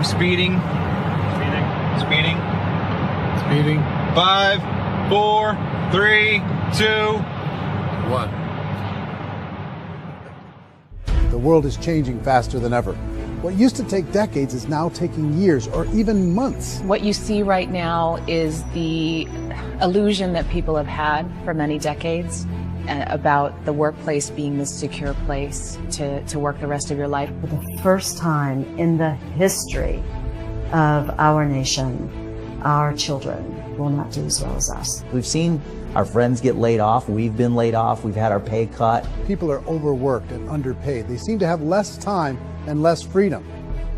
Speeding. Speeding. Speeding. 5, 4, 3, 2, 1. The world is changing faster than ever. What used to take decades is now taking years or even months. What you see right now is the illusion that people have had for many decades about the workplace being this secure place to work the rest of your life. For the first time in the history of our nation, our children will not do as well as us. We've seen our friends get laid off. We've been laid off. We've had our pay cut. People are overworked and underpaid. They seem to have less time and less freedom.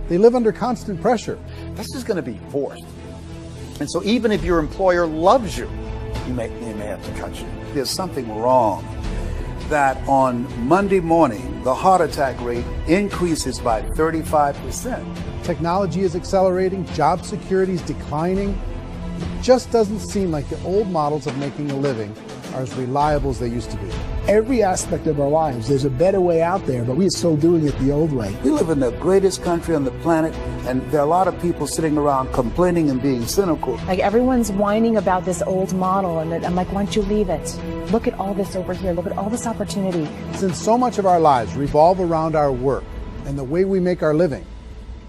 They live under constant pressure. This is going to be forced. And so even if your employer loves you, you may have to cut you. There's something wrong that on Monday morning, the heart attack rate increases by 35%. Technology is accelerating, job security is declining. It just doesn't seem like the old models of making a living are as reliable as they used to be. Every aspect of our lives, there's a better way out there, but we're still doing it the old way. We live in the greatest country on the planet, and there are a lot of people sitting around complaining and being cynical. Like everyone's whining about this old model, and I'm like, why don't you leave it? Look at all this over here. Look at all this opportunity. Since so much of our lives revolve around our work and the way we make our living,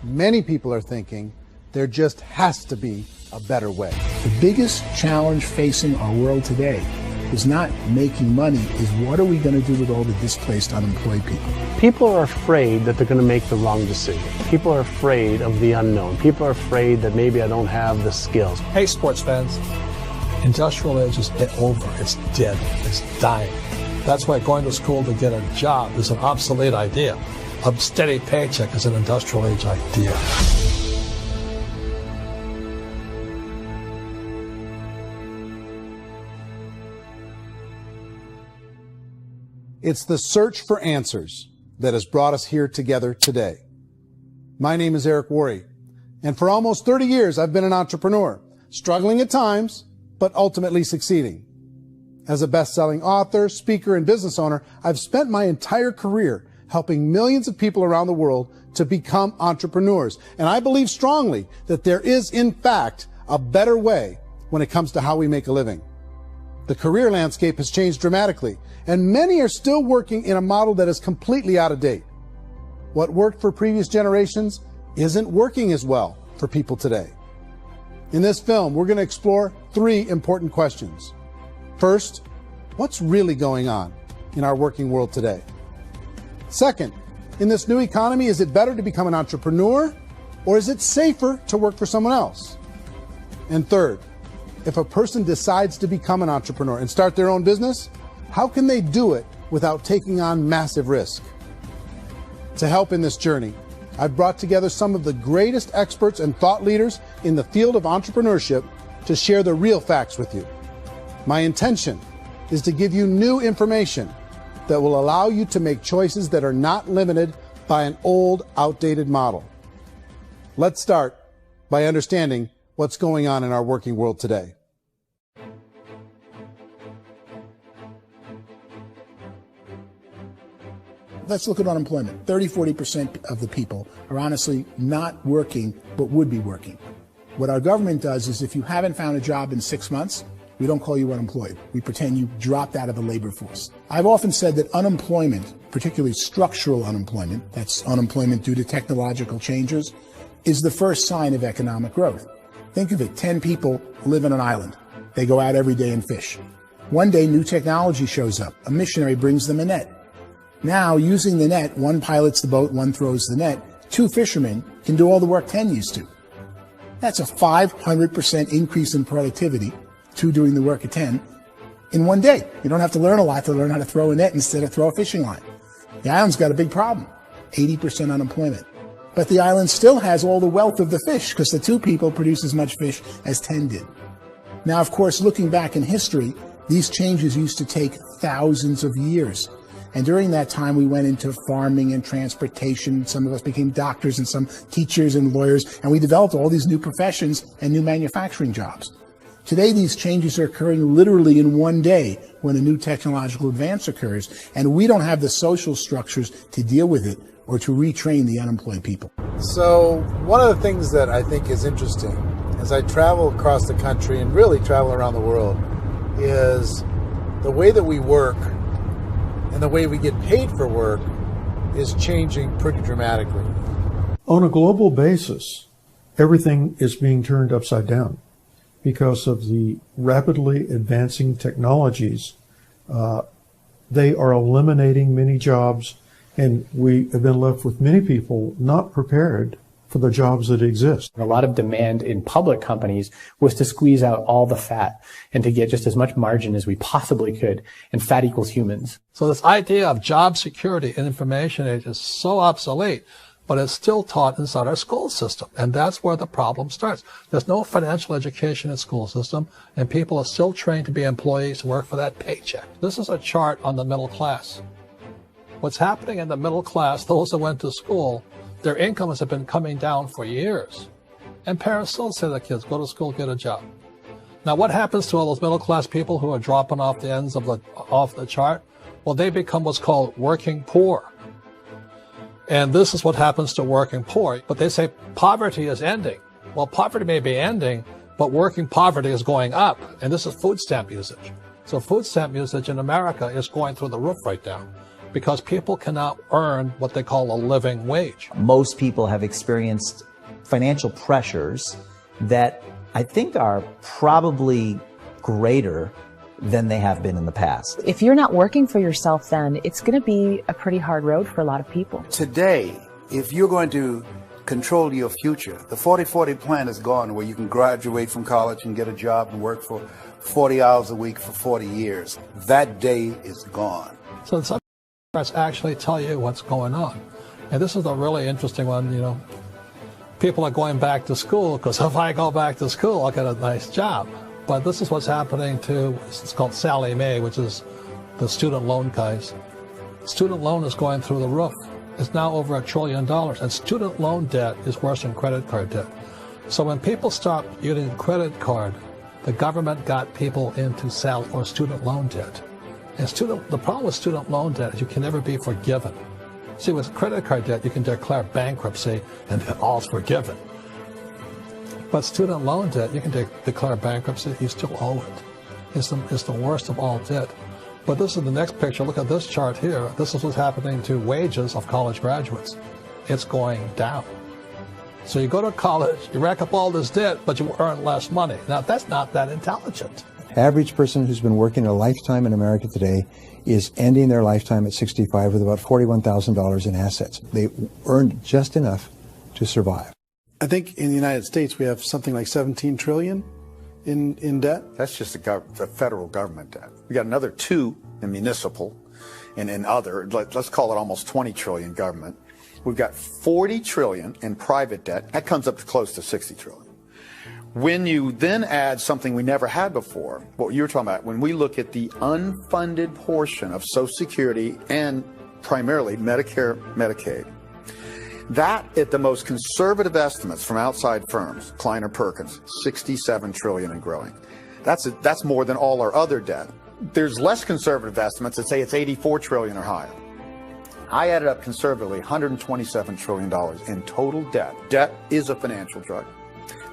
many people are thinking there just has to be a better way. The biggest challenge facing our world today is not making money, is what are we going to do with all the displaced, unemployed people? People are afraid that they're going to make the wrong decision. People are afraid of the unknown. People are afraid that maybe I don't have the skills. Hey, sports fans, industrial age is over. It's dead. It's dying. That's why going to school to get a job is an obsolete idea. A steady paycheck is an industrial age idea. It's the search for answers that has brought us here together today. My name is Eric Worre, and for almost 30 years I've been an entrepreneur, struggling at times, but ultimately succeeding. As a best-selling author, speaker, and business owner, I've spent my entire career helping millions of people around the world to become entrepreneurs. And I believe strongly that there is, in fact, a better way when it comes to how we make a living. The career landscape has changed dramatically, and many are still working in a model that is completely out of date. What worked for previous generations isn't working as well for people today. In this film, we're going to explore 3 important questions. First, what's really going on in our working world today? Second, in this new economy, is it better to become an entrepreneur, or is it safer to work for someone else? And third, if a person decides to become an entrepreneur and start their own business, how can they do it without taking on massive risk? To help in this journey, I've brought together some of the greatest experts and thought leaders in the field of entrepreneurship to share the real facts with you. My intention is to give you new information that will allow you to make choices that are not limited by an old, outdated model. Let's start by understanding what's going on in our working world today. Let's look at unemployment. 30-40% of the people are honestly not working, but would be working. What our government does is if you haven't found a job in 6 months, we don't call you unemployed. We pretend you dropped out of the labor force. I've often said that unemployment, particularly structural unemployment, that's unemployment due to technological changes, is the first sign of economic growth. Think of it, 10 people live on an island. They go out every day and fish. One day, new technology shows up. A missionary brings them a net. Now, using the net, one pilots the boat, one throws the net. 2 fishermen can do all the work 10 used to. That's a 500% increase in productivity, 2 doing the work of 10, in one day. You don't have to learn a lot to learn how to throw a net instead of throw a fishing line. The island's got a big problem, 80% unemployment. But the island still has all the wealth of the fish because the 2 people produce as much fish as 10 did. Now, of course, looking back in history, these changes used to take thousands of years. And during that time, we went into farming and transportation. Some of us became doctors and some teachers and lawyers. And we developed all these new professions and new manufacturing jobs. Today, these changes are occurring literally in one day when a new technological advance occurs, and we don't have the social structures to deal with it or to retrain the unemployed people. So one of the things that I think is interesting as I travel across the country and really travel around the world is the way that we work and the way we get paid for work is changing pretty dramatically. On a global basis, everything is being turned upside down because of the rapidly advancing technologies. They are eliminating many jobs, and we have been left with many people not prepared for the jobs that exist. A lot of demand in public companies was to squeeze out all the fat and to get just as much margin as we possibly could, and fat equals humans. So this idea of job security in information age is so obsolete, but it's still taught inside our school system. And that's where the problem starts. There's no financial education in the school system, and people are still trained to be employees who work for that paycheck. This is a chart on the middle class. What's happening in the middle class, those that went to school, their incomes have been coming down for years. And parents still say to their kids, go to school, get a job. Now, what happens to all those middle class people who are dropping off the ends of the chart? Well, they become what's called working poor. And this is what happens to working poor. But they say poverty is ending. Well, poverty may be ending, but working poverty is going up. And this is food stamp usage. So food stamp usage in America is going through the roof right now, because people cannot earn what they call a living wage. Most people have experienced financial pressures that I think are probably greater than they have been in the past. If you're not working for yourself, then it's going to be a pretty hard road for a lot of people. Today, if you're going to control your future, the 40-40 plan is gone, where you can graduate from college and get a job and work for 40 hours a week for 40 years. That day is gone. So some charts actually tell you what's going on. And this is a really interesting one. You know, people are going back to school because if I go back to school, I'll get a nice job. But this is what's happening to, it's called Sallie Mae, which is the student loan guys. Student loan is going through the roof. It's now over $1 trillion. And student loan debt is worse than credit card debt. So when people stopped using credit card, the government got people into student loan debt. And the problem with student loan debt is you can never be forgiven. See, with credit card debt, you can declare bankruptcy and then all's forgiven. But student loan debt, you can declare bankruptcy, you still owe it. It's the worst of all debt. But this is the next picture. Look at this chart here. This is what's happening to wages of college graduates. It's going down. So you go to college, you rack up all this debt, but you earn less money. Now, that's not that intelligent. Average person who's been working a lifetime in America today is ending their lifetime at 65 with about $41,000 in assets. They earned just enough to survive. I think in the United States we have something like 17 trillion in debt. That's just the federal government debt. We got another 2 in municipal and in other, let's call it almost 20 trillion government. We've got 40 trillion in private debt. That comes up to close to 60 trillion. When you then add something we never had before, what you were talking about, when we look at the unfunded portion of Social Security and primarily Medicare, Medicaid, that, at the most conservative estimates from outside firms, Kleiner Perkins, 67 trillion and growing. That's more than all our other debt. There's less conservative estimates that say it's 84 trillion or higher. I added up conservatively $127 trillion in total debt. Debt is a financial drug.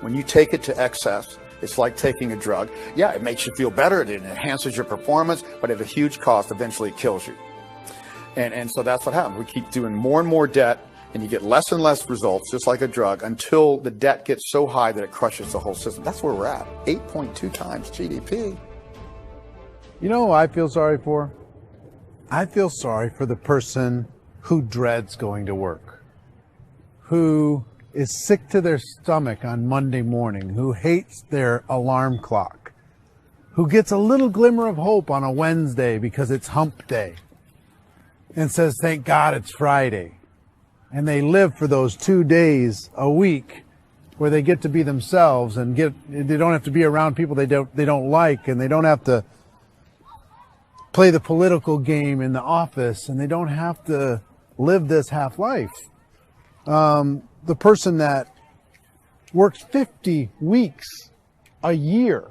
When you take it to excess, it's like taking a drug. Yeah, it makes you feel better, it enhances your performance, but at a huge cost, eventually it kills you. And so that's what happens. We keep doing more and more debt, and you get less and less results, just like a drug, until the debt gets so high that it crushes the whole system. That's where we're at, 8.2 times GDP. You know who I feel sorry for? I feel sorry for the person who dreads going to work, who is sick to their stomach on Monday morning, who hates their alarm clock, who gets a little glimmer of hope on a Wednesday because it's hump day and says, thank God it's Friday. And they live for those 2 days a week where they get to be themselves and they don't have to be around people they don't like, and they don't have to play the political game in the office, and they don't have to live this half life. The person that works 50 weeks a year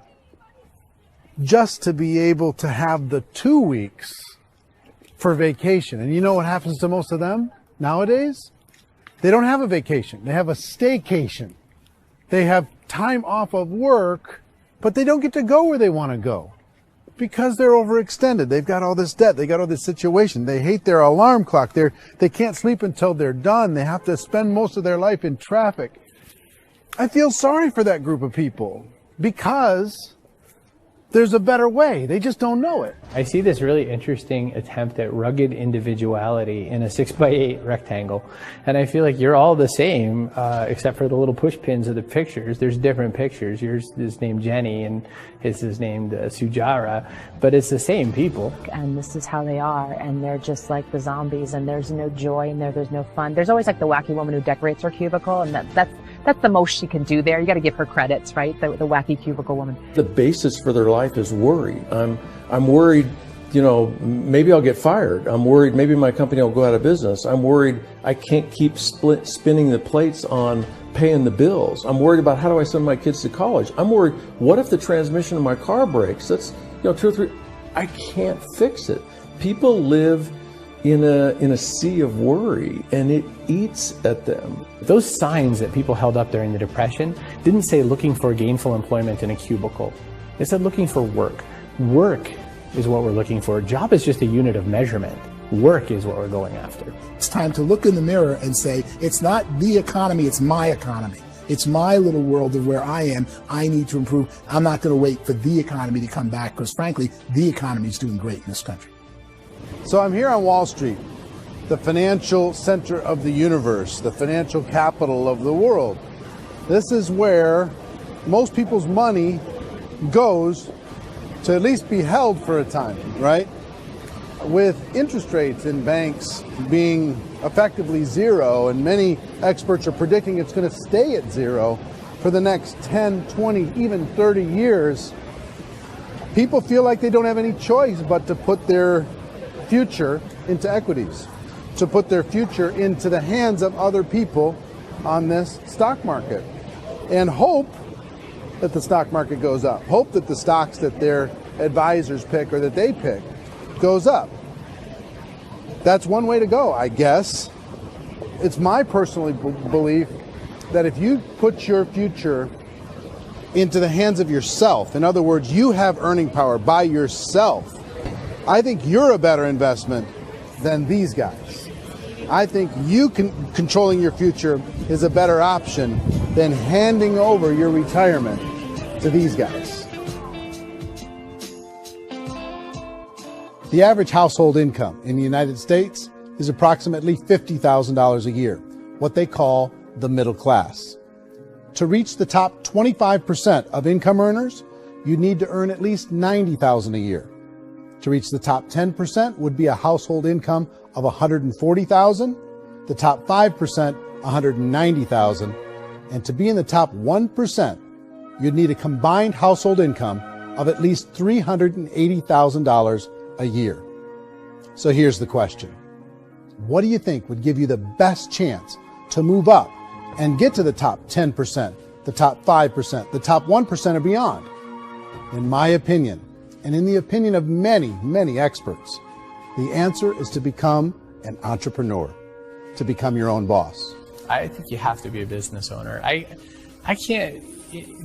just to be able to have the 2 weeks for vacation. And you know what happens to most of them nowadays? They don't have a vacation. They have a staycation. They have time off of work, but they don't get to go where they want to go because they're overextended. They've got all this debt. They got all this situation. They hate their alarm clock. They can't sleep until they're done. They have to spend most of their life in traffic. I feel sorry for that group of people because there's a better way. They just don't know it. I see this really interesting attempt at rugged individuality in a 6x8 rectangle. And I feel like you're all the same, except for the little push pins of the pictures. There's different pictures. Yours is named Jenny and his is named Sujara, but it's the same people. And this is how they are, and they're just like the zombies, and there's no joy in there, there's no fun. There's always like the wacky woman who decorates her cubicle, and that's the most she can do there. You got to give her credits, right? The wacky cubicle woman. The basis for their life is worry. I'm worried, you know, maybe I'll get fired. I'm worried maybe my company will go out of business. I'm worried I can't keep spinning the plates on paying the bills. I'm worried about how do I send my kids to college. I'm worried, what if the transmission of my car breaks? That's, you know, 2 or 3, I can't fix it. People live in a sea of worry, and it eats at them. Those signs that people held up during the Depression didn't say looking for gainful employment in a cubicle. They said looking for work. Work is what we're looking for. Job is just a unit of measurement. Work is what we're going after. It's time to look in the mirror and say, it's not the economy, it's my economy. It's my little world of where I am. I need to improve. I'm not going to wait for the economy to come back because, frankly, the economy is doing great in this country. So I'm here on Wall Street, the financial center of the universe, the financial capital of the world. This is where most people's money goes to at least be held for a time, right? With interest rates in banks being effectively zero, and many experts are predicting it's going to stay at zero for the next 10, 20, even 30 years, people feel like they don't have any choice but to put their future into equities, to put their future into the hands of other people on this stock market, and hope that the stock market goes up, hope that the stocks that their advisors pick or that they pick goes up. That's one way to go, I guess. It's my personal belief that if you put your future into the hands of yourself, in other words, you have earning power by yourself, I think you're a better investment than these guys. I think you controlling your future is a better option than handing over your retirement to these guys. The average household income in the United States is approximately $50,000 a year, what they call the middle class. To reach the top 25% of income earners, you need to earn at least $90,000 a year. To reach the top 10% would be a household income of $140,000, the top 5%, $190,000, and to be in the top 1%, you'd need a combined household income of at least $380,000 a year. So here's the question. What do you think would give you the best chance to move up and get to the top 10%, the top 5%, the top 1% or beyond? In my opinion, and in the opinion of many, many experts, the answer is to become an entrepreneur, to become your own boss. I think you have to be a business owner. I can't,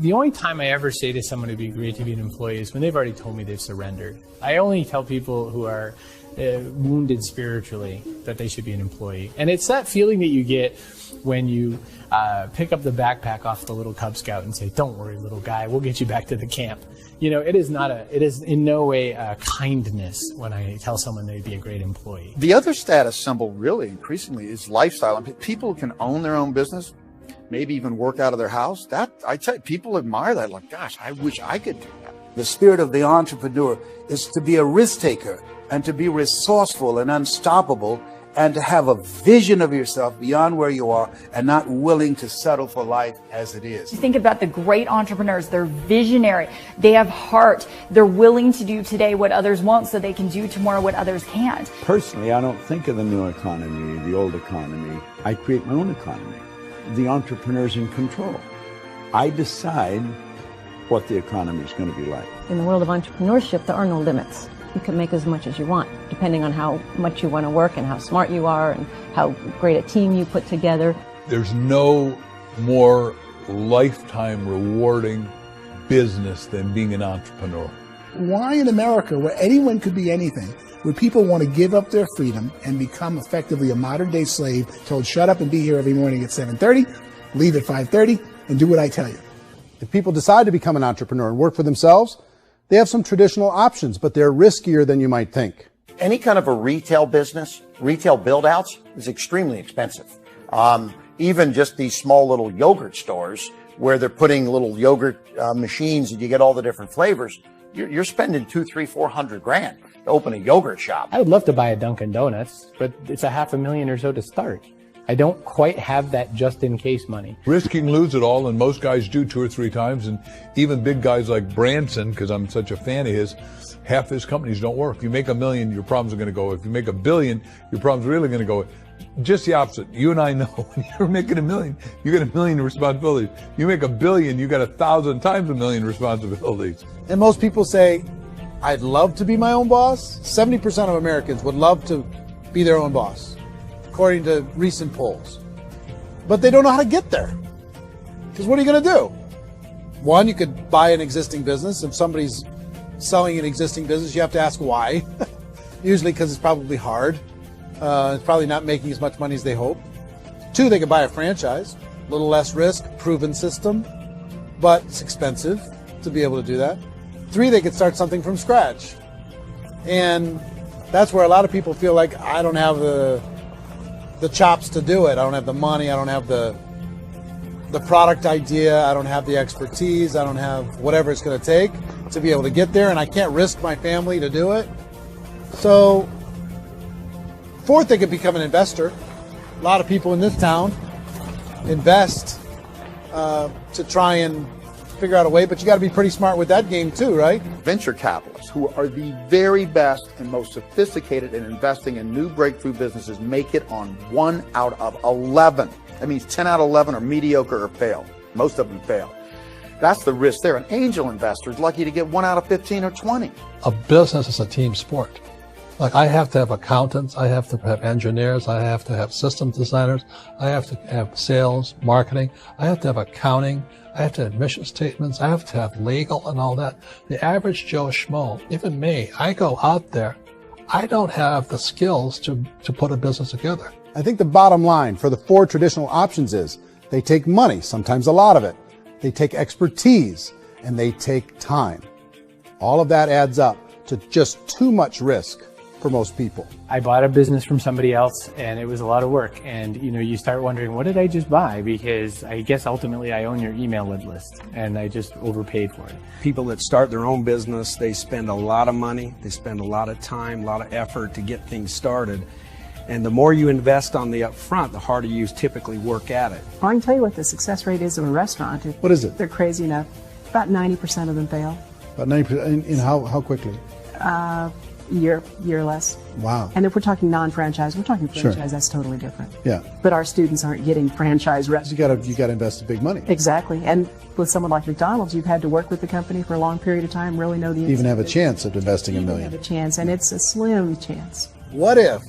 the only time I ever say to someone it'd be great to be an employee is when they've already told me they've surrendered. I only tell people who are wounded spiritually that they should be an employee. And it's that feeling that you get when you pick up the backpack off the little Cub Scout and say, "Don't worry, little guy, we'll get you back to the camp." You know, it is in no way a kindness when I tell someone they'd be a great employee. The other status symbol really increasingly is lifestyle. I mean, people can own their own business, maybe even work out of their house. That, I tell you, people admire that. Like, gosh, I wish I could do that. The spirit of the entrepreneur is to be a risk taker and to be resourceful and unstoppable and to have a vision of yourself beyond where you are and not willing to settle for life as it is. You think about the great entrepreneurs, they're visionary, they have heart, they're willing to do today what others won't so they can do tomorrow what others can't. Personally, I don't think of the new economy, the old economy. I create my own economy. The entrepreneur's in control. I decide what the economy is going to be like. In the world of entrepreneurship, there are no limits. You can make as much as you want, depending on how much you want to work and how smart you are and how great a team you put together. There's no more lifetime rewarding business than being an entrepreneur. Why in America, where anyone could be anything, would people want to give up their freedom and become effectively a modern-day slave, told shut up and be here every morning at 7:30, leave at 5:30, and do what I tell you? If people decide to become an entrepreneur and work for themselves, they have some traditional options, but they're riskier than you might think. Any kind of a retail business, retail build-outs, is extremely expensive. Even just these small little yogurt stores where they're putting little yogurt machines and you get all the different flavors, you're spending $200,000, $300,000, $400,000 to open a yogurt shop. I would love to buy a Dunkin' Donuts, but it's $500,000 or so to start. I don't quite have that just-in-case money. Risking lose it all, and most guys do 2 or 3 times, and even big guys like Branson, because I'm such a fan of his, half his companies don't work. If you make $1 million, your problems are going to go. If you make $1 billion, your problem's really going to go. Just the opposite. You and I know when you're making $1 million, you get $1 million responsibilities. You make $1 billion, you got 1,000 times $1 million responsibilities. And most people say, I'd love to be my own boss. 70% of Americans would love to be their own boss, according to recent polls. But they don't know how to get there. Because what are you going to do? One, you could buy an existing business. If somebody's selling an existing business, you have to ask why. Usually because it's probably hard. It's probably not making as much money as they hope. 2, they could buy a franchise. A little less risk, proven system, but it's expensive to be able to do that. 3, they could start something from scratch. And that's where a lot of people feel like, I don't have the chops to do it. I don't have the money. I don't have the product idea. I don't have the expertise. I don't have whatever it's going to take to be able to get there, and I can't risk my family to do it. So 4th, they could become an investor. A lot of people in this town invest to try and figure out a way, but you got to be pretty smart with that game too, right? Venture capitalists, who are the very best and most sophisticated in investing in new breakthrough businesses, make it on 1 out of 11. That means 10 out of 11 are mediocre or fail. Most of them fail. That's the risk there. An angel investor is lucky to get 1 out of 15 or 20. A business is a team sport. Like, I have to have accountants, I have to have engineers, I have to have systems designers, I have to have sales, marketing, I have to have accounting, I have to have mission statements, I have to have legal and all that. The average Joe Schmo, even me, I go out there, I don't have the skills to put a business together. I think the bottom line for the 4 traditional options is they take money, sometimes a lot of it. They take expertise, and they take time. All of that adds up to just too much risk for most people. I bought a business from somebody else, and it was a lot of work. And you start wondering, what did I just buy? Because I guess ultimately I own your email list, and I just overpaid for it. People that start their own business, they spend a lot of money, they spend a lot of time, a lot of effort to get things started. And the more you invest on the upfront, the harder you typically work at it. I can tell you what the success rate is of a restaurant. What is it? They're crazy enough. About 90% of them fail. About 90%. In how quickly? Year less. Wow. And if we're talking non-franchise, we're talking franchise, Sure. That's totally different. Yeah. But our students aren't getting franchise restaurants. You got to invest the big money. Exactly. And with someone like McDonald's, you've had to work with the company for a long period of time, really know the Even have a chance at investing $1 million. have a chance, and it's a slim chance. What if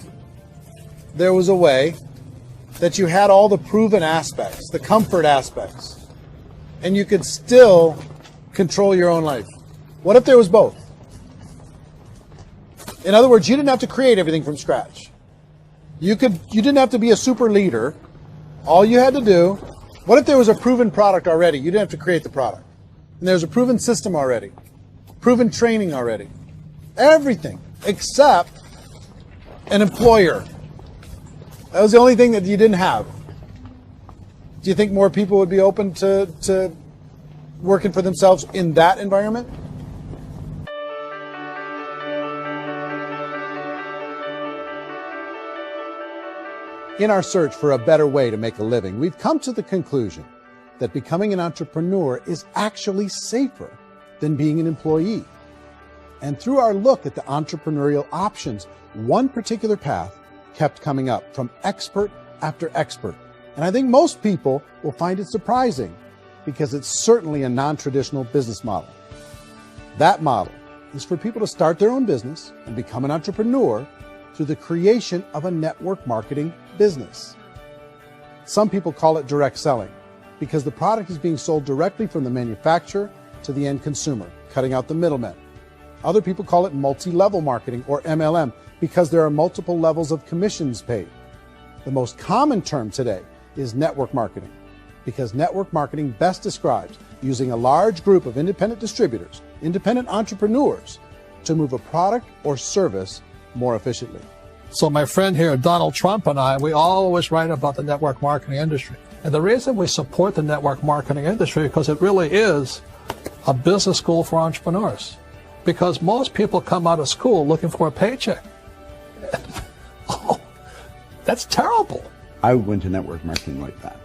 there was a way that you had all the proven aspects, the comfort aspects, and you could still control your own life? What if there was both? In other words, you didn't have to create everything from scratch. You didn't have to be a super leader. All you had to do, what if there was a proven product already? You didn't have to create the product. And there's a proven system already, proven training already. Everything except an employer. That was the only thing that you didn't have. Do you think more people would be open to working for themselves in that environment? In our search for a better way to make a living, we've come to the conclusion that becoming an entrepreneur is actually safer than being an employee. And through our look at the entrepreneurial options, one particular path kept coming up from expert after expert. And I think most people will find it surprising. because it's certainly a non-traditional business model. That model is for people to start their own business and become an entrepreneur through the creation of a network marketing business. Some people call it direct selling because the product is being sold directly from the manufacturer to the end consumer, cutting out the middlemen. Other people call it multi-level marketing, or MLM, because there are multiple levels of commissions paid. The most common term today is network marketing, because network marketing best describes using a large group of independent distributors, independent entrepreneurs, to move a product or service more efficiently. So my friend here, Donald Trump, and I, we always write about the network marketing industry. And the reason we support the network marketing industry is because it really is a business school for entrepreneurs. Because most people come out of school looking for a paycheck. Oh, that's terrible. I went to network marketing like that.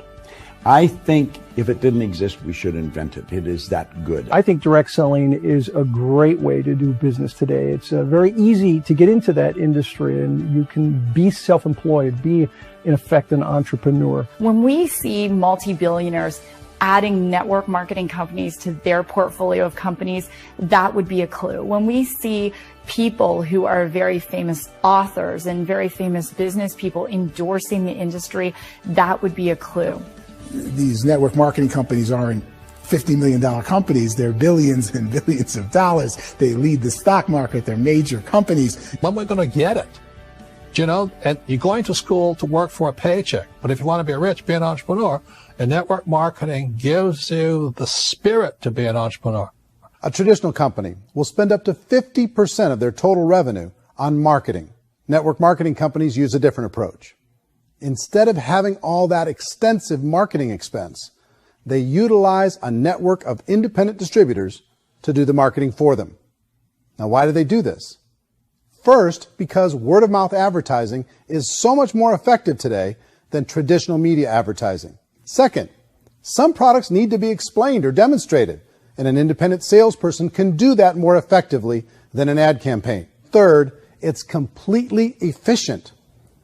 I think if it didn't exist, we should invent it. It is that good. I think direct selling is a great way to do business today. It's very easy to get into that industry, and you can be self-employed, be, in effect, an entrepreneur. When we see multi-billionaires adding network marketing companies to their portfolio of companies, that would be a clue. When we see people who are very famous authors and very famous business people endorsing the industry, that would be a clue. These network marketing companies aren't $50 million companies. They're billions and billions of dollars. They lead the stock market. They're major companies. When we're going to get it? You know, and you're going to school to work for a paycheck. But if you want to be rich, be an entrepreneur. And network marketing gives you the spirit to be an entrepreneur. A traditional company will spend up to 50% of their total revenue on marketing. Network marketing companies use a different approach. Instead of having all that extensive marketing expense, they utilize a network of independent distributors to do the marketing for them. Now, why do they do this? First, because word-of-mouth advertising is so much more effective today than traditional media advertising. Second, some products need to be explained or demonstrated, and an independent salesperson can do that more effectively than an ad campaign. Third, it's completely efficient.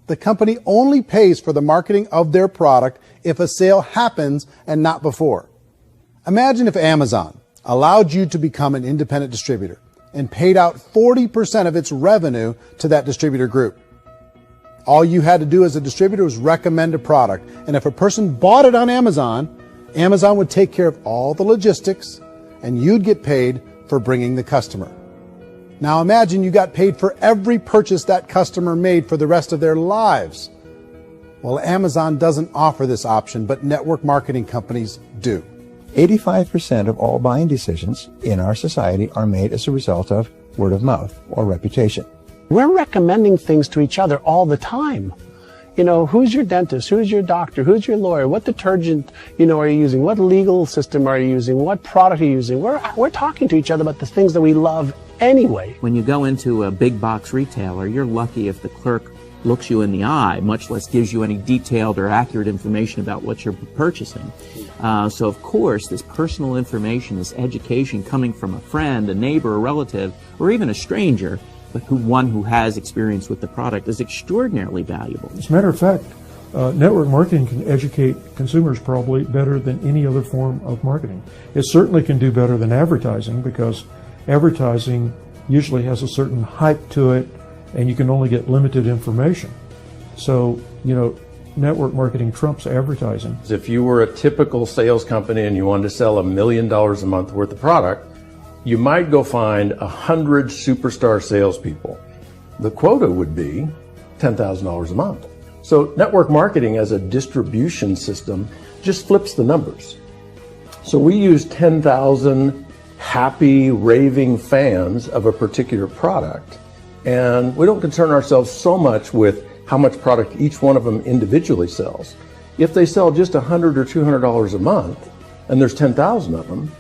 The company only pays for the marketing of their product if a sale happens and not before. Imagine if Amazon allowed you to become an independent distributor and paid out 40% of its revenue to that distributor group. All you had to do as a distributor was recommend a product, and if a person bought it on Amazon, Amazon would take care of all the logistics, and you'd get paid for bringing the customer. Now imagine you got paid for every purchase that customer made for the rest of their lives. Well, Amazon doesn't offer this option, but network marketing companies do. 85% of all buying decisions in our society are made as a result of word of mouth or reputation. We're recommending things to each other all the time. You know, who's your dentist? Who's your doctor? Who's your lawyer? What detergent, are you using? What legal system are you using? What product are you using? We're talking to each other about the things that we love anyway. When you go into a big box retailer, you're lucky if the clerk looks you in the eye, much less gives you any detailed or accurate information about what you're purchasing. So of course, this personal information, this education coming from a friend, a neighbor, a relative, or even a stranger, but one who has experience with the product is extraordinarily valuable. As a matter of fact, network marketing can educate consumers probably better than any other form of marketing. It certainly can do better than advertising, because advertising usually has a certain hype to it, and you can only get limited information. So, network marketing trumps advertising. If you were a typical sales company and you wanted to sell $1 million a month worth of product, you might go find 100 superstar salespeople. The quota would be $10,000 a month. So network marketing as a distribution system just flips the numbers. So we use 10,000 happy, raving fans of a particular product, and we don't concern ourselves so much with how much product each one of them individually sells. If they sell just $100 or $200 a month, and there's 10,000 of them,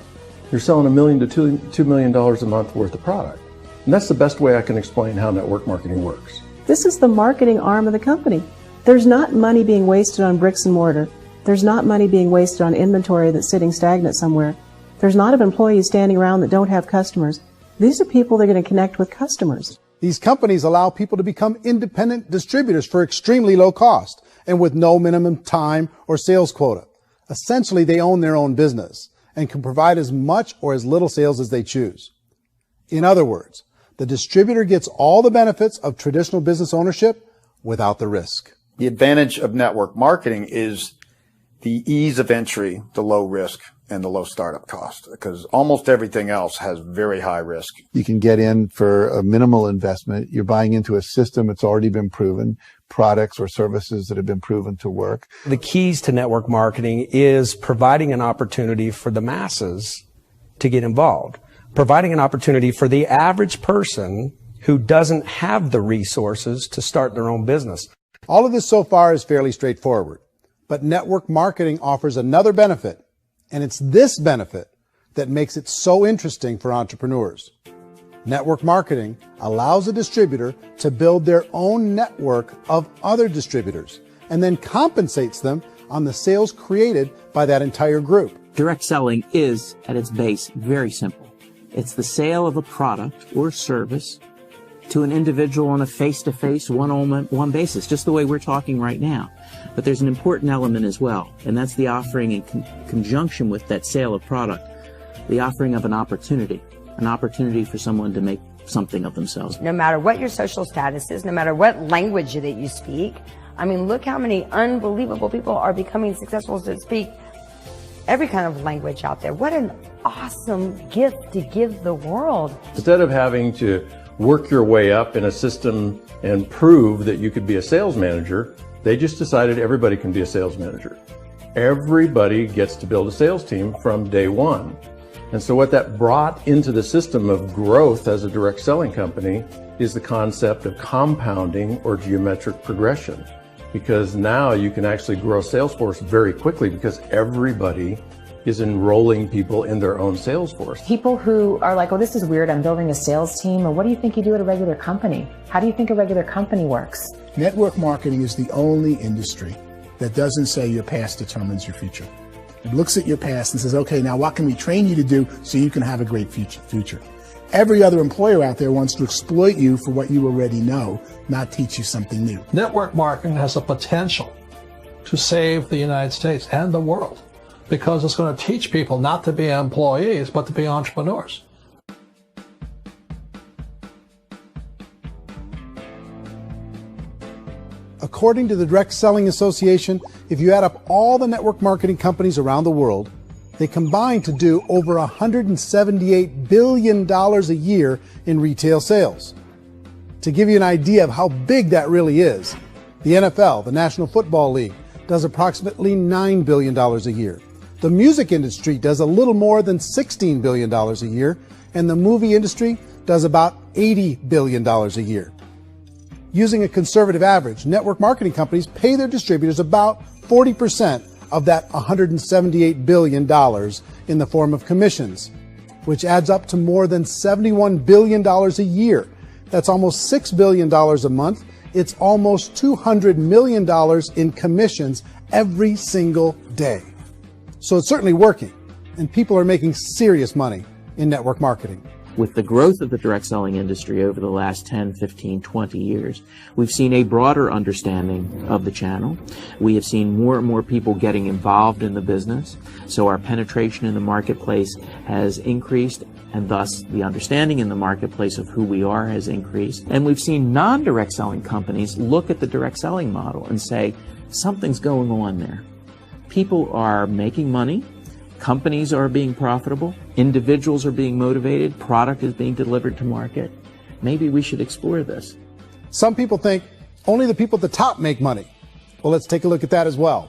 you're selling $1 million to $2 million a month worth of product. And that's the best way I can explain how network marketing works. This is the marketing arm of the company. There's not money being wasted on bricks and mortar. There's not money being wasted on inventory that's sitting stagnant somewhere. There's not of employees standing around that don't have customers. These are people that are going to connect with customers. These companies allow people to become independent distributors for extremely low cost and with no minimum time or sales quota. Essentially, they own their own business and can provide as much or as little sales as they choose. In other words, the distributor gets all the benefits of traditional business ownership without the risk. The advantage of network marketing is the ease of entry, the low risk, and the low startup cost, because almost everything else has very high risk. You can get in for a minimal investment. You're buying into a system that's already been proven, products or services that have been proven to work. The keys to network marketing is providing an opportunity for the masses to get involved, providing an opportunity for the average person who doesn't have the resources to start their own business. All of this so far is fairly straightforward, but network marketing offers another benefit, and it's this benefit that makes it so interesting for entrepreneurs. Network marketing allows a distributor to build their own network of other distributors and then compensates them on the sales created by that entire group. Direct selling is, at its base, very simple. It's the sale of a product or service to an individual on a face-to-face, one-on-one basis, just the way we're talking right now. But there's an important element as well, and that's the offering in conjunction with that sale of product, the offering of an opportunity for someone to make something of themselves. No matter what your social status is, no matter what language that you speak, I mean, look how many unbelievable people are becoming successful to speak every kind of language out there. What an awesome gift to give the world. Instead of having to work your way up in a system and prove that you could be a sales manager, they just decided everybody can be a sales manager. Everybody gets to build a sales team from day one. And so what that brought into the system of growth as a direct selling company is the concept of compounding or geometric progression. Because now you can actually grow a sales force very quickly because everybody is enrolling people in their own sales force. People who are like, oh, this is weird, I'm building a sales team, or what do you think you do at a regular company? How do you think a regular company works? Network marketing is the only industry that doesn't say your past determines your future. It looks at your past and says, okay, now what can we train you to do so you can have a great future? Every other employer out there wants to exploit you for what you already know, not teach you something new. Network marketing has the potential to save the United States and the world because it's going to teach people not to be employees, but to be entrepreneurs. According to the Direct Selling Association, if you add up all the network marketing companies around the world, they combine to do over $178 billion a year in retail sales. To give you an idea of how big that really is, the NFL, the National Football League, does approximately $9 billion a year. The music industry does a little more than $16 billion a year, and the movie industry does about $80 billion a year. Using a conservative average, network marketing companies pay their distributors about 40% of that $178 billion in the form of commissions, which adds up to more than $71 billion a year. That's almost $6 billion a month. It's almost $200 million in commissions every single day. So it's certainly working, and people are making serious money in network marketing. With the growth of the direct selling industry over the last 10, 15, 20 years, we've seen a broader understanding of the channel. We have seen more and more people getting involved in the business. So our penetration in the marketplace has increased, and thus the understanding in the marketplace of who we are has increased. And we've seen non-direct selling companies look at the direct selling model and say, something's going on there. People are making money. Companies are being profitable, individuals are being motivated, product is being delivered to market. Maybe we should explore this. Some people think only the people at the top make money. Well, let's take a look at that as well.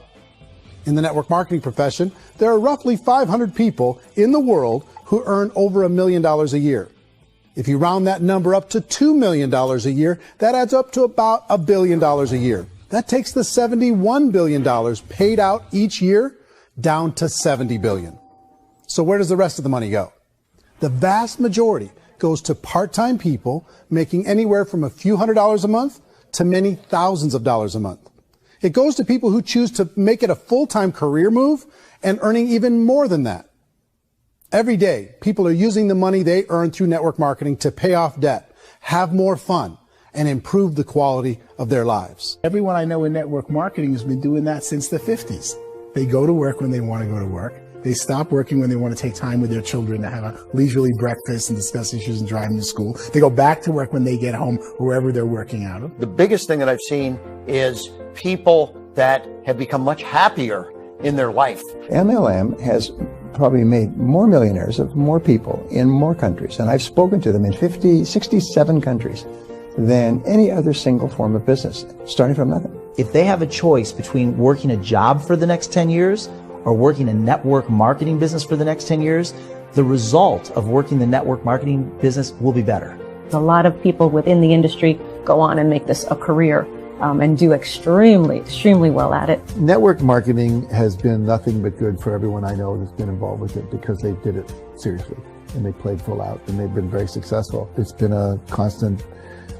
In the network marketing profession, there are roughly 500 people in the world who earn over $1 million a year. If you round that number up to $2 million a year, that adds up to about $1 billion a year. That takes the $71 billion paid out each year down to $70 billion. So where does the rest of the money go? The vast majority goes to part-time people making anywhere from a few $100s a month to many thousands of dollars a month. It goes to people who choose to make it a full-time career move and earning even more than that. Every day, people are using the money they earn through network marketing to pay off debt, have more fun, and improve the quality of their lives. Everyone I know in network marketing has been doing that since the 50s. They go to work when they want to go to work. They stop working when they want to take time with their children to have a leisurely breakfast and discuss issues and drive them to school. They go back to work when they get home, wherever they're working out of. The biggest thing that I've seen is people that have become much happier in their life. MLM has probably made more millionaires of more people in more countries, and I've spoken to them in 67 countries, than any other single form of business, starting from nothing. If they have a choice between working a job for the next 10 years or working a network marketing business for the next 10 years, the result of working the network marketing business will be better. A lot of people within the industry go on and make this a career and do extremely well at it. Network marketing has been nothing but good for everyone I know that's been involved with it because they did it seriously and they played full out and they've been very successful. It's been a constant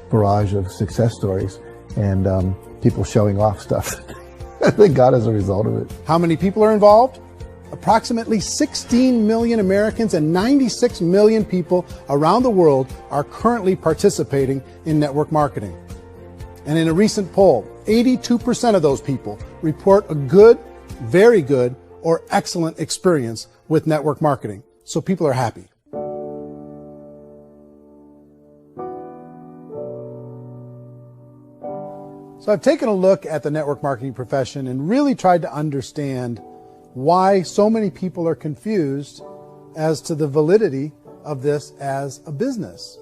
barrage of success stories and people showing off stuff that they got as a result of it. How many people are involved? Approximately 16 million Americans and 96 million people around the world are currently participating in network marketing. And in a recent poll, 82% of those people report a good, very good, or excellent experience with network marketing. So people are happy. So I've taken a look at the network marketing profession and really tried to understand why so many people are confused as to the validity of this as a business.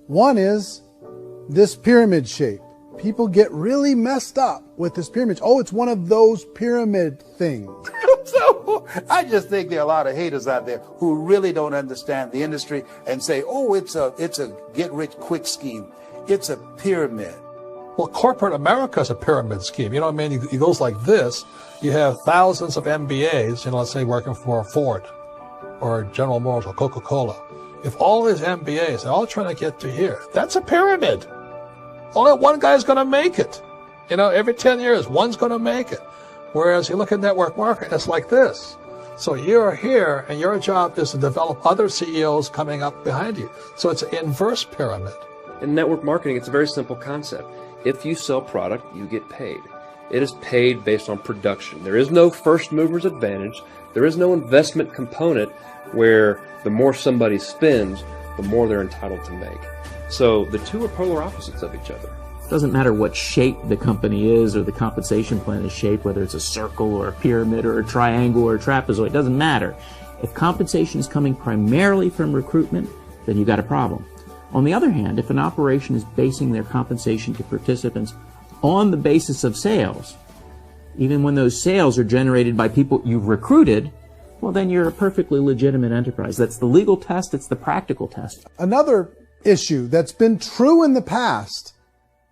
One is this pyramid shape. People get really messed up with this pyramid. Oh, it's one of those pyramid things. So I just think there are a lot of haters out there who really don't understand the industry and say, oh, it's a get-rich-quick scheme. It's a pyramid. Well, corporate America is a pyramid scheme. You know what I mean? It goes like this. You have thousands of MBAs, let's say working for Ford or General Motors or Coca-Cola. If all these MBAs are all trying to get to here, that's a pyramid. Only one guy's going to make it. Every 10 years, one's going to make it. Whereas you look at network marketing, it's like this. So you're here, and your job is to develop other CEOs coming up behind you. So it's an inverse pyramid. In network marketing, it's a very simple concept. If you sell product, you get paid. It is paid based on production. There is no first mover's advantage. There is no investment component where the more somebody spends, the more they're entitled to make. So the two are polar opposites of each other. It doesn't matter what shape the company is or the compensation plan is shaped, whether it's a circle or a pyramid or a triangle or a trapezoid, it doesn't matter. If compensation is coming primarily from recruitment, then you've got a problem. On the other hand, if an operation is basing their compensation to participants on the basis of sales, even when those sales are generated by people you've recruited, well, then you're a perfectly legitimate enterprise. That's the legal test. It's the practical test. Another issue that's been true in the past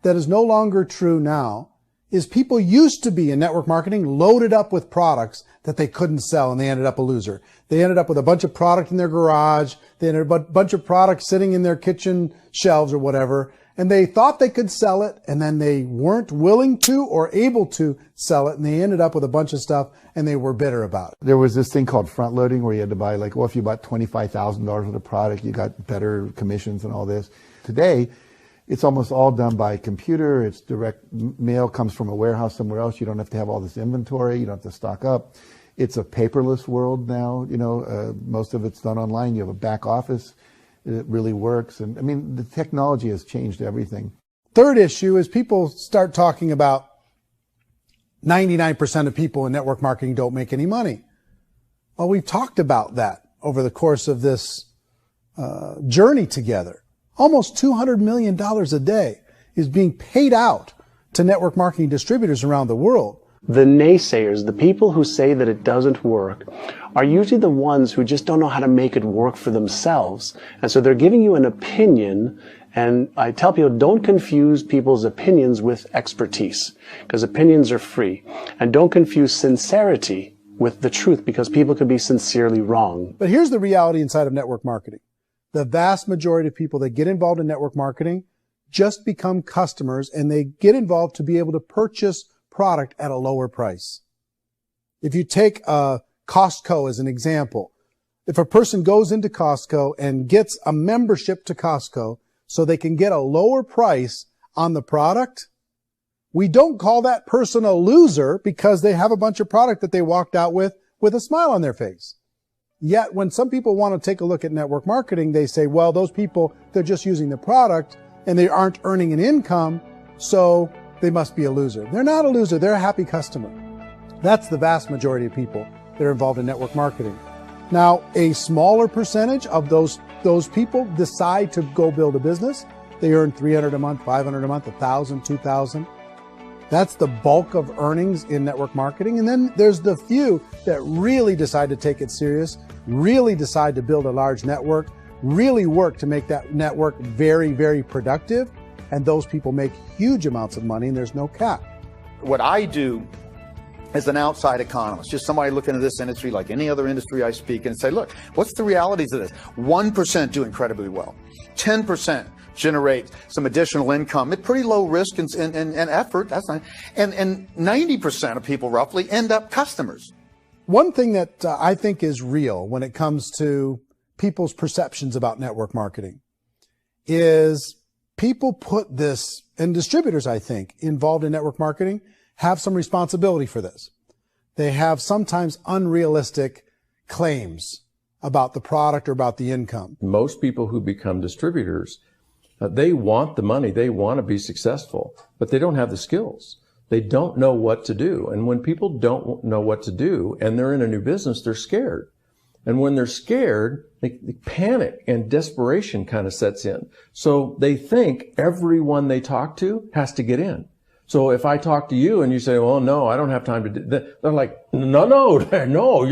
that is no longer true now is people used to be in network marketing loaded up with products that they couldn't sell and they ended up a loser. They ended up with a bunch of product in their garage. They ended up with a bunch of products sitting in their kitchen shelves or whatever. And they thought they could sell it and then they weren't willing to or able to sell it. And they ended up with a bunch of stuff and they were bitter about it. There was this thing called front loading where you had to buy if you bought $25,000 worth of product, you got better commissions and all this. Today, it's almost all done by computer. It's direct mail comes from a warehouse somewhere else. You don't have to have all this inventory. You don't have to stock up. It's a paperless world now. Most of it's done online. You have a back office. It really works. And the technology has changed everything. Third issue is people start talking about 99% of people in network marketing don't make any money. Well, we've talked about that over the course of this journey together. Almost $200 million a day is being paid out to network marketing distributors around the world. The naysayers, the people who say that it doesn't work, are usually the ones who just don't know how to make it work for themselves. And so they're giving you an opinion, and I tell people, don't confuse people's opinions with expertise, because opinions are free. And don't confuse sincerity with the truth, because people could be sincerely wrong. But here's the reality inside of network marketing. The vast majority of people that get involved in network marketing just become customers, and they get involved to be able to purchase product at a lower price. If you take Costco as an example, if a person goes into Costco and gets a membership to Costco so they can get a lower price on the product, We don't call that person a loser because they have a bunch of product that they walked out with a smile on their face. Yet when some people want to take a look at network marketing, they say, well, those people, they're just using the product and they aren't earning an income, so they must be a loser. They're not a loser. They're a happy customer. That's the vast majority of people that are involved in network marketing. Now, a smaller percentage of those people decide to go build a business. They earn $300 a month, $500 a month, $1,000, $2,000. That's the bulk of earnings in network marketing. And then there's the few that really decide to take it serious, really decide to build a large network, really work to make that network very, very productive. And those people make huge amounts of money and there's no cap. What I do as an outside economist, just somebody looking at this industry like any other industry I speak and say, look, what's the realities of this? 1% do incredibly well. 10% generate some additional income at pretty low risk and effort. That's not, and 90% of people roughly end up customers. One thing that I think is real when it comes to people's perceptions about network marketing is people put this, and distributors, I think, involved in network marketing have some responsibility for this. They have sometimes unrealistic claims about the product or about the income. Most people who become distributors, they want the money, they want to be successful, but they don't have the skills. They don't know what to do. And when people don't know what to do and they're in a new business, they're scared. And when they're scared, they panic and desperation kind of sets in. So they think everyone they talk to has to get in. So if I talk to you and you say, well, no, I don't have time to do that, they're like, no,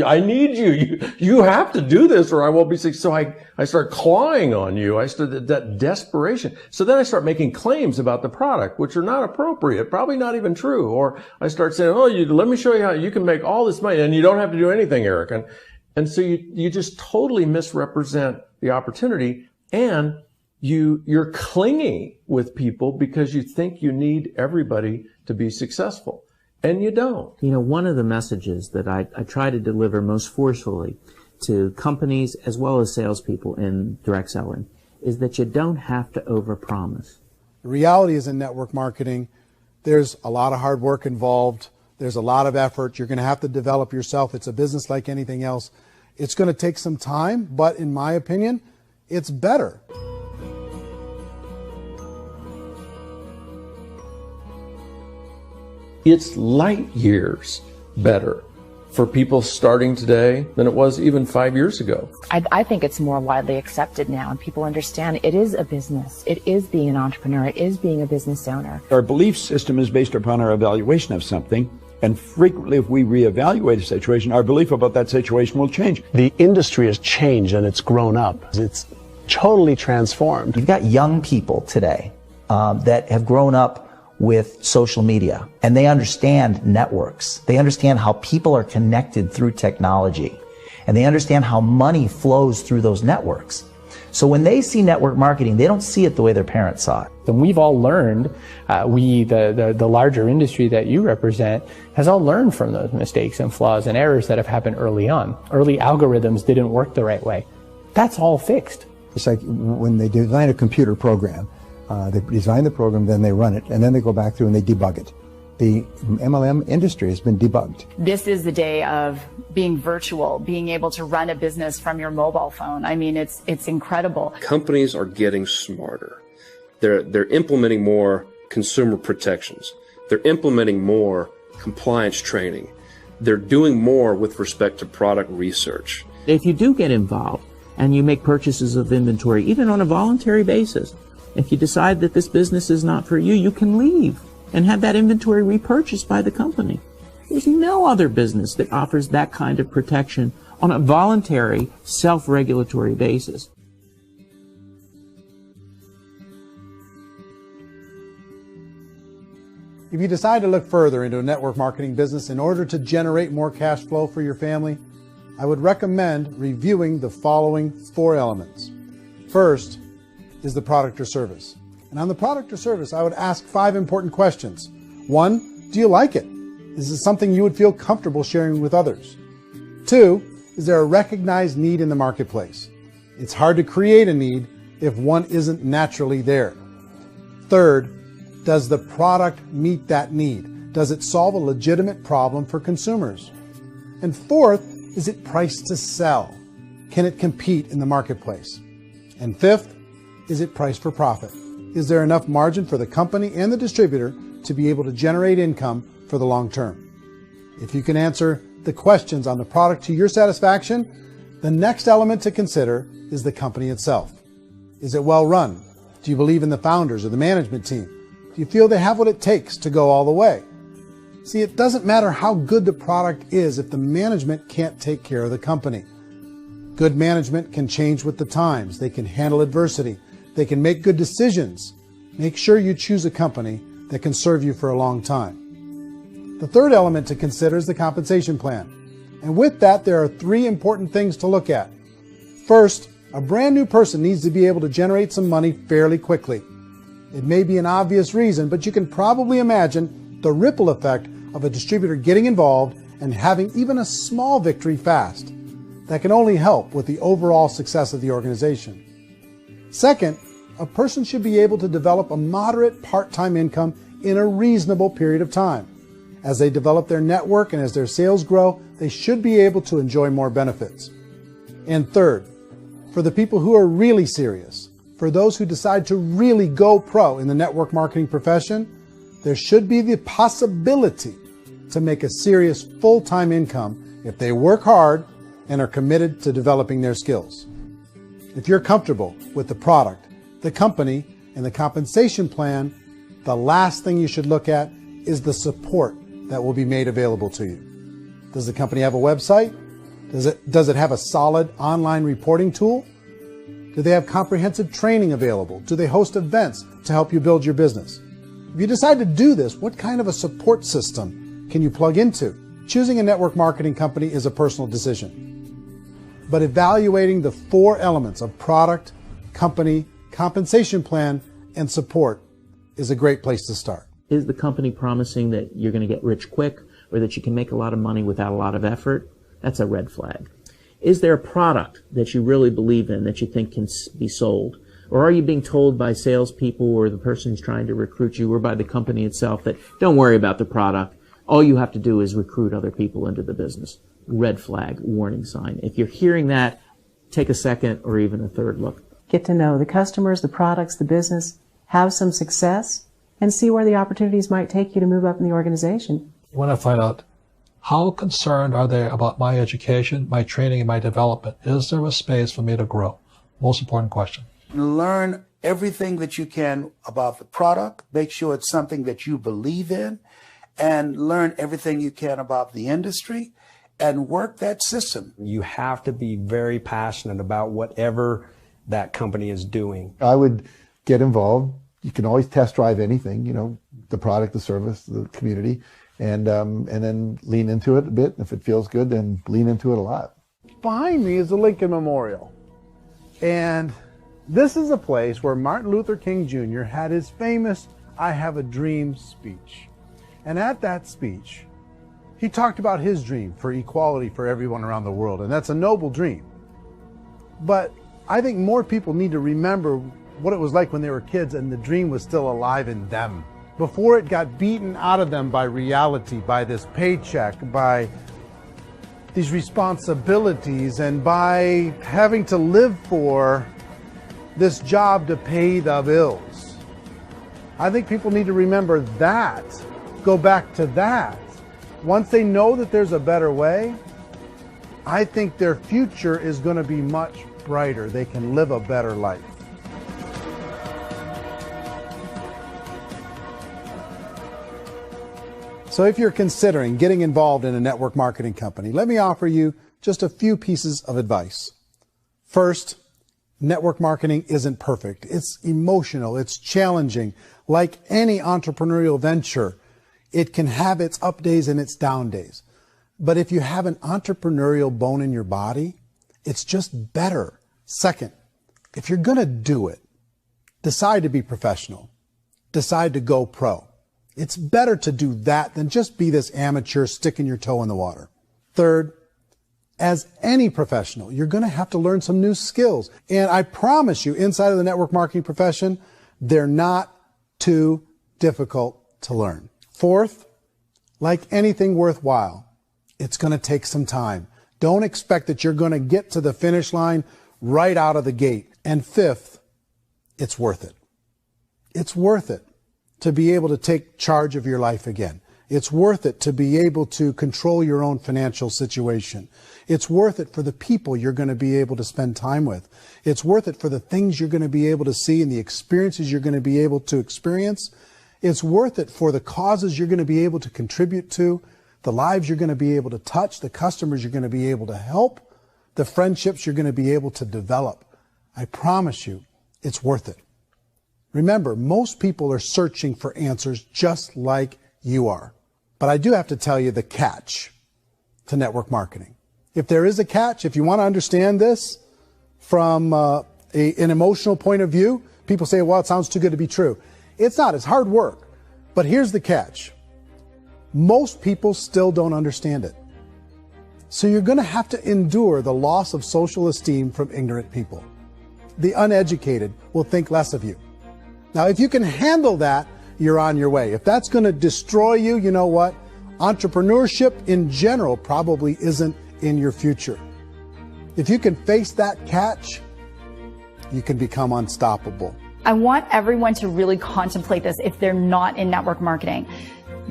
I need you. You have to do this or I won't be successful. So I start clawing on you. I start that desperation. So then I start making claims about the product, which are not appropriate, probably not even true. Or I start saying, let me show you how you can make all this money and you don't have to do anything, Eric. And so you just totally misrepresent the opportunity and you're clingy with people because you think you need everybody to be successful, and you don't. You know, one of the messages that I try to deliver most forcefully to companies as well as salespeople in direct selling is that you don't have to overpromise. The reality is in network marketing, there's a lot of hard work involved. There's a lot of effort. You're going to have to develop yourself. It's a business like anything else. It's going to take some time, but in my opinion, it's better. It's light years better for people starting today than it was even 5 years ago. I think it's more widely accepted now, and people understand it is a business. It is being an entrepreneur. It is being a business owner. Our belief system is based upon our evaluation of something. And frequently, if we reevaluate a situation, our belief about that situation will change. The industry has changed and it's grown up. It's totally transformed. You've got young people today that have grown up with social media, and they understand networks. They understand how people are connected through technology, and they understand how money flows through those networks. So when they see network marketing, they don't see it the way their parents saw it. And we've all learned, the larger industry that you represent, has all learned from those mistakes and flaws and errors that have happened early on. Early algorithms didn't work the right way. That's all fixed. It's like when they design a computer program, they design the program, then they run it, and then they go back through and they debug it. The MLM industry has been debugged. This is the day of being virtual, being able to run a business from your mobile phone. I mean, it's incredible. Companies are getting smarter. They're implementing more consumer protections. They're implementing more compliance training. They're doing more with respect to product research. If you do get involved and you make purchases of inventory, even on a voluntary basis, if you decide that this business is not for you, you can leave and have that inventory repurchased by the company. There's no other business that offers that kind of protection on a voluntary, self-regulatory basis. If you decide to look further into a network marketing business in order to generate more cash flow for your family, I would recommend reviewing the following 4 elements. First is the product or service. And on the product or service, I would ask 5 important questions. 1, do you like it? Is it something you would feel comfortable sharing with others? 2, is there a recognized need in the marketplace? It's hard to create a need if one isn't naturally there. Third, Does the product meet that need? Does it solve a legitimate problem for consumers? And fourth, is it priced to sell? Can it compete in the marketplace? And fifth, is it priced for profit? Is there enough margin for the company and the distributor to be able to generate income for the long term? If you can answer the questions on the product to your satisfaction, the next element to consider is the company itself. Is it well run? Do you believe in the founders or the management team? Do you feel they have what it takes to go all the way? See, it doesn't matter how good the product is if the management can't take care of the company. Good management can change with the times. They can handle adversity. They can make good decisions. Make sure you choose a company that can serve you for a long time. The third element to consider is the compensation plan. And with that, there are three important things to look at. First, a brand new person needs to be able to generate some money fairly quickly. It may be an obvious reason, but you can probably imagine the ripple effect of a distributor getting involved and having even a small victory fast. That can only help with the overall success of the organization. Second, a person should be able to develop a moderate part-time income in a reasonable period of time. As they develop their network and as their sales grow, they should be able to enjoy more benefits. And third, for the people who are really serious, for those who decide to really go pro in the network marketing profession, there should be the possibility to make a serious full-time income if they work hard and are committed to developing their skills. If you're comfortable with the product, the company, and the compensation plan, the last thing you should look at is the support that will be made available to you. Does the company have a website? Does it have a solid online reporting tool? Do they have comprehensive training available? Do they host events to help you build your business? If you decide to do this, what kind of a support system can you plug into? Choosing a network marketing company is a personal decision. But evaluating the four elements of product, company, compensation plan, and support is a great place to start. Is the company promising that you're going to get rich quick or that you can make a lot of money without a lot of effort? That's a red flag. Is there a product that you really believe in that you think can be sold? Or are you being told by salespeople or the person who's trying to recruit you or by the company itself that don't worry about the product, all you have to do is recruit other people into the business? Red flag, warning sign. If you're hearing that, take a second or even a third look. Get to know the customers, the products, the business, have some success, and see where the opportunities might take you to move up in the organization. You want to find out how concerned are they about my education, my training, and my development? Is there a space for me to grow? Most important question. Learn everything that you can about the product. Make sure it's something that you believe in, and learn everything you can about the industry and work that system. You have to be very passionate about whatever that company is doing. I would get involved. You can always test drive anything, the product, the service, the community, and then lean into it a bit. If it feels good, then lean into it a lot. Behind me is the Lincoln Memorial. And this is a place where Martin Luther King Jr. had his famous "I Have a Dream" speech. And at that speech, he talked about his dream for equality for everyone around the world, and that's a noble dream. But I think more people need to remember what it was like when they were kids and the dream was still alive in them. Before it got beaten out of them by reality, by this paycheck, by these responsibilities, and by having to live for this job to pay the bills. I think people need to remember that, go back to that. Once they know that there's a better way, I think their future is going to be much brighter. They can live a better life. So if you're considering getting involved in a network marketing company, let me offer you just a few pieces of advice. First, network marketing isn't perfect. It's emotional. It's challenging. Like any entrepreneurial venture, it can have its up days and its down days. But if you have an entrepreneurial bone in your body, it's just better. Second, if you're going to do it, decide to be professional. Decide to go pro. It's better to do that than just be this amateur sticking your toe in the water. Third, as any professional, you're going to have to learn some new skills. And I promise you, inside of the network marketing profession, they're not too difficult to learn. Fourth, like anything worthwhile, it's going to take some time. Don't expect that you're going to get to the finish line right out of the gate. And fifth, it's worth it. It's worth it to be able to take charge of your life again. It's worth it to be able to control your own financial situation. It's worth it for the people you're going to be able to spend time with. It's worth it for the things you're going to be able to see and the experiences you're going to be able to experience. It's worth it for the causes you're going to be able to contribute to, the lives you're going to be able to touch, the customers you're going to be able to help, the friendships you're going to be able to develop. I promise you, it's worth it. Remember, most people are searching for answers just like you are. But I do have to tell you the catch to network marketing. If there is a catch, if you want to understand this from an emotional point of view, people say, well, it sounds too good to be true. It's not. It's hard work. But here's the catch. Most people still don't understand it. So you're going to have to endure the loss of social esteem from ignorant people. The uneducated will think less of you. Now, if you can handle that, you're on your way. If that's going to destroy you, you know what? Entrepreneurship in general probably isn't in your future. If you can face that catch, you can become unstoppable. I want everyone to really contemplate this if they're not in network marketing.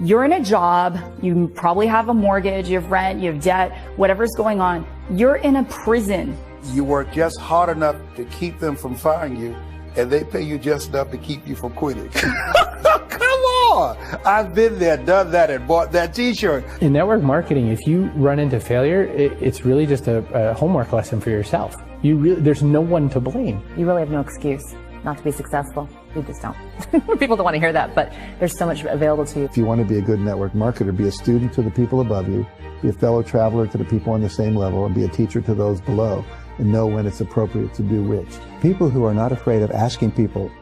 You're in a job, you probably have a mortgage, you have rent, you have debt, whatever's going on. You're in a prison. You work just hard enough to keep them from firing you, and they pay you just enough to keep you from quitting. Come on! I've been there, done that, and bought that t-shirt. In network marketing, if you run into failure, it's really just a homework lesson for yourself. There's no one to blame. You really have no excuse not to be successful. You just don't. People don't want to hear that, but there's so much available to you. If you want to be a good network marketer, be a student to the people above you, be a fellow traveler to the people on the same level, and be a teacher to those below, and know when it's appropriate to do which. People who are not afraid of asking people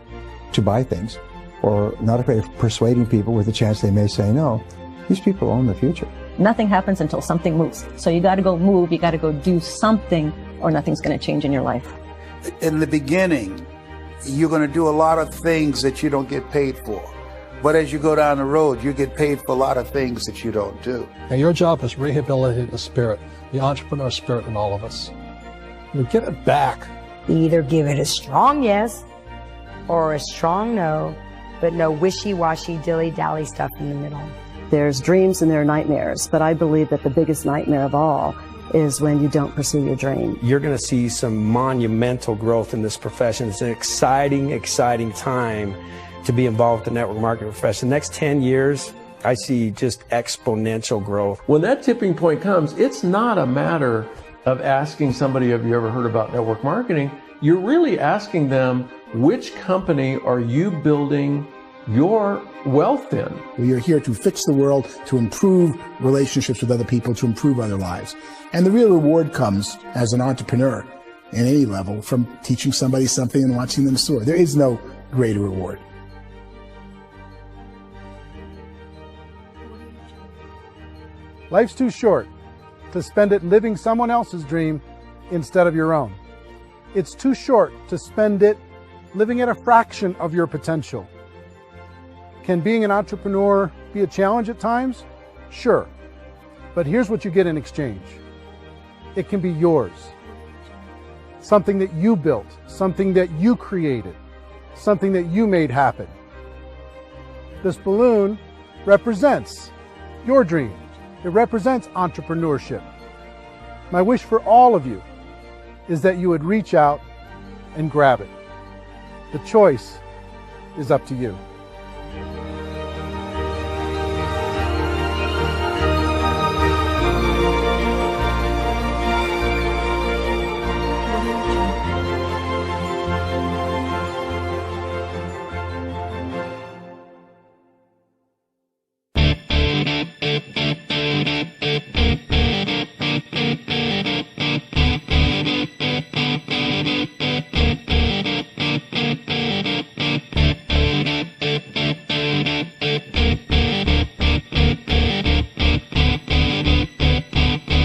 to buy things, or not afraid of persuading people with a chance they may say no, these people own the future. Nothing happens until something moves. So you got to go move, you got to go do something, or nothing's going to change in your life. In the beginning, you're going to do a lot of things that you don't get paid for. But as you go down the road, you get paid for a lot of things that you don't do. And your job is rehabilitate the spirit, the entrepreneur spirit in all of us. You get it back. Either give it a strong yes or a strong no, but no wishy-washy, dilly-dally stuff in the middle. There's dreams and there are nightmares, but I believe that the biggest nightmare of all is when you don't pursue your dream. You're going to see some monumental growth in this profession. It's an exciting, exciting time to be involved with the network marketing profession. The next 10 years, I see just exponential growth. When that tipping point comes, it's not a matter of asking somebody, have you ever heard about network marketing? You're really asking them, which company are you building your wealth in? We are here to fix the world, to improve relationships with other people, to improve other lives. And the real reward comes as an entrepreneur at any level from teaching somebody something and watching them soar. There is no greater reward. Life's too short to spend it living someone else's dream instead of your own. It's too short to spend it living at a fraction of your potential. Can being an entrepreneur be a challenge at times? Sure. But here's what you get in exchange. It can be yours. Something that you built, something that you created, something that you made happen. This balloon represents your dream. It represents entrepreneurship. My wish for all of you is that you would reach out and grab it. The choice is up to you.